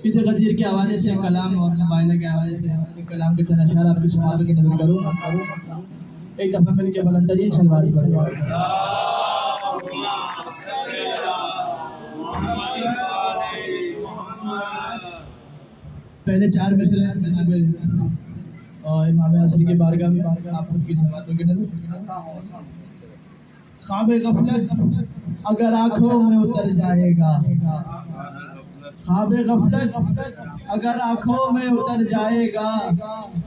پیچھے غدیر کے حوالے سے کلام اور مباحثہ کے حوالے سے ایک کلام کے چند اشعار آپ کی سماعت کی نظر کروں. ایک دفعہ مل کے بلند ترین صلوات پڑھیں. پہلے چار مصرے جناب امام عصر کی بارگاہ میں آپ سب کی سماعتوں کی نظر. خواب غفلت اگر آنکھوں میں اتر جائے گا، خواب غفلت اگر آنکھوں میں اتر جائے گا،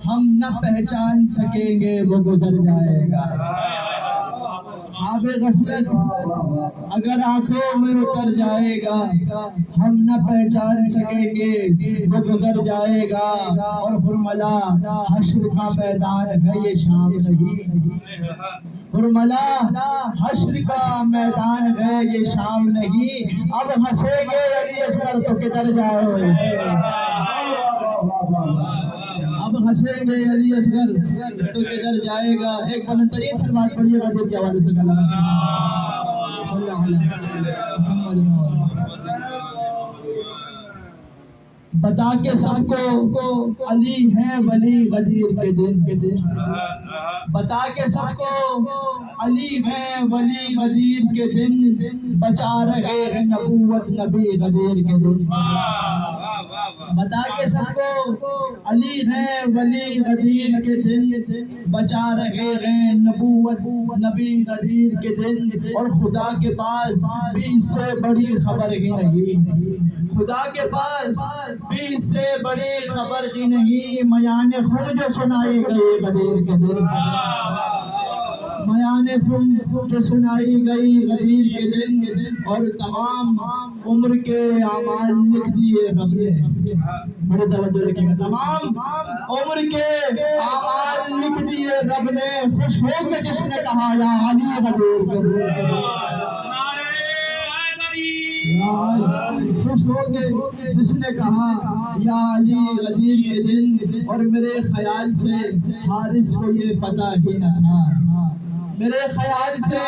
ہم نہ پہچان سکیں گے وہ گزر جائے گا. خواب غفلت اگر آنکھوں میں اتر جائے گا، ہم نہ پہچان سکیں گے وہ گزر جائے گا. اور فرمایا حشر کا میدان ہے یہ شام نہیں، فرمایا حشر کا میدان ہے یہ شام نہیں. اب ہنسیں گے علی اصغر تو کدھر جائے، اب ہنسیں گے علی اصغر تو کدھر جائے گا. ایک بلند ترین صلوات پڑھیے غدیر کے حوالے سے کلام. صلی اللہ علیہ محمد. بتا کے سب کو علی ہے ولی غدیر کے دن، بتا کے سب کو علی ہے ولی غدیر کے دن، بچا رہے ہیں نبوت نبی غدیر کے دن. بتا کے سب کو علی ہے ولی غدیر کے دن، بچا رہے ہیں نبوت نبی غدیر کے دن. اور خدا کے پاس بھی اس سے بڑی خبر ہی نہیں، خدا کے پاس بھی اس سے بڑی خبر ہی نہیں. میان خون جو سنائی گئی غدیر کے دن، میان خون جو سنائی گئی غدیر کے دن. اور تمام عمر کے اعمال لکھ دیے رب نے، بڑے توجہ رکھیں گے، تمام عمر کے اعمال لکھ دیے رب نے. خوش ہو کے جس نے کہا یا علی غدیر کے دن، خوش ہو کے جس نے کہا یا علی غدیر کے دن. اور میرے خیال سے حارث کو یہ پتہ ہی نہ تھا، میرے خیال سے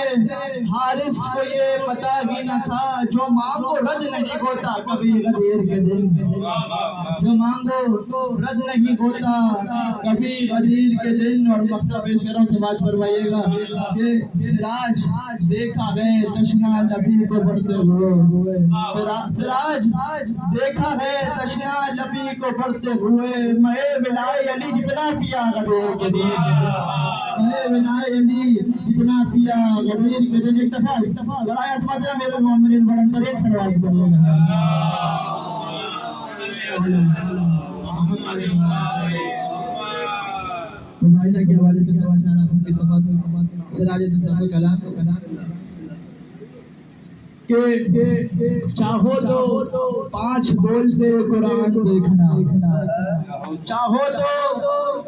حارث کو یہ پتہ ہی نہ تھا، جو مانگو رد نہیں ہوتا کبھی غدیر کے دن، جو مانگو رد نہیں ہوتا کبھی غدیر کے دن. اور مکتب شعروں سے بات فرمائیے گا کہ سراج دیکھا ہے تشنا نبی کو بڑھتے ہوئے، سراج دیکھا ہے تشنا نبی کو بڑھتے ہوئے. میں ولائے علی جتنا پیا غدیر کے دن، میں ولائے علی جتنا پیا غدیر کے دن. اتفاق برائے عصمت امیر المومنین بلند ترین صلوات پڑھیے گا. مباحثہ کے حوالے سے کی سماعت سراج تصوف کلام کہ چاہو تو 5 بولتے قرآن دیکھنا، چاہو تو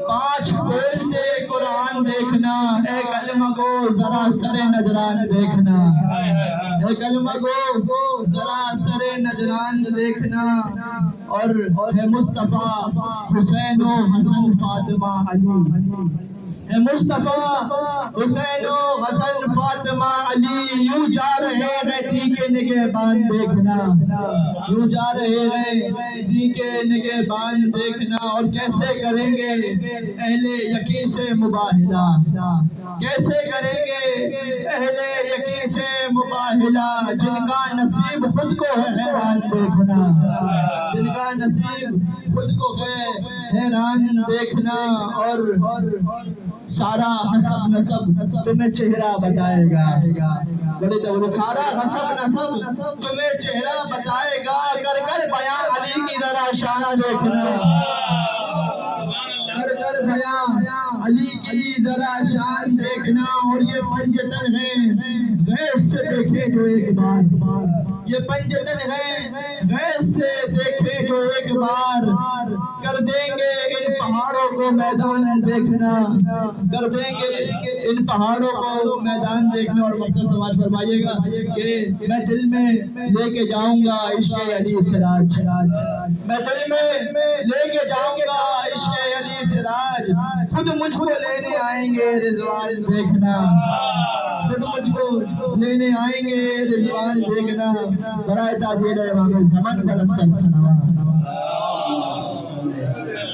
5 بولتے قرآن دیکھنا. اے کلمہ گو ذرا سر نجران دیکھنا، اے کلمہ گو ذرا سر نجران دیکھنا. اور ہے مصطفیٰ حسین و حسن فاطمہ علی، ہے مصطفیٰ حسین و حسن فاطمہ علی. یوں جا رہے ہیں دیکھے نگہبان دیکھنا، یوں جا رہے ہیں دیکھے نگہبان دیکھنا. اور کیسے کریں گے اہل یقین سے مباہلہ، کیسے کریں گے اہل یقین سے مباہلہ، جن کا نصیب خود کو ہے حیران دیکھنا، جن کا نصیب خود کو ہے حیران دیکھنا. اور سارا حسب نسب تمہیں چہرہ بتائے گا، بڑے تو سارا حسب نسب تمہیں چہرہ بتائے گا. کر کر بیاں علی کی ذرا شان دیکھنا، کر کر بیاں علی کی ذرا شان دیکھنا. اور یہ پنجتن ہے غیث سے دیکھے جو ایک بار، یہ پنجتن ہے غیث سے دیکھے جو ایک بار. کر دیں گے ان پہاڑوں کو میدان دیکھنا، کر دیں گے ان پہاڑوں کو میدان دیکھنا. اور مقصد سماج فرمائیے گا کہ میں دل میں لے کے جاؤں گا عشق علی سراج، میں دل میں لے کے جاؤں گا عشق علی سراج. خود مجھ کو لینے آئیں گے رضوان دیکھنا، خود مجھ کو لینے آئیں گے رضوان دیکھنا. برائے تعبیر امام زمان بلند تر سلام. وسلم.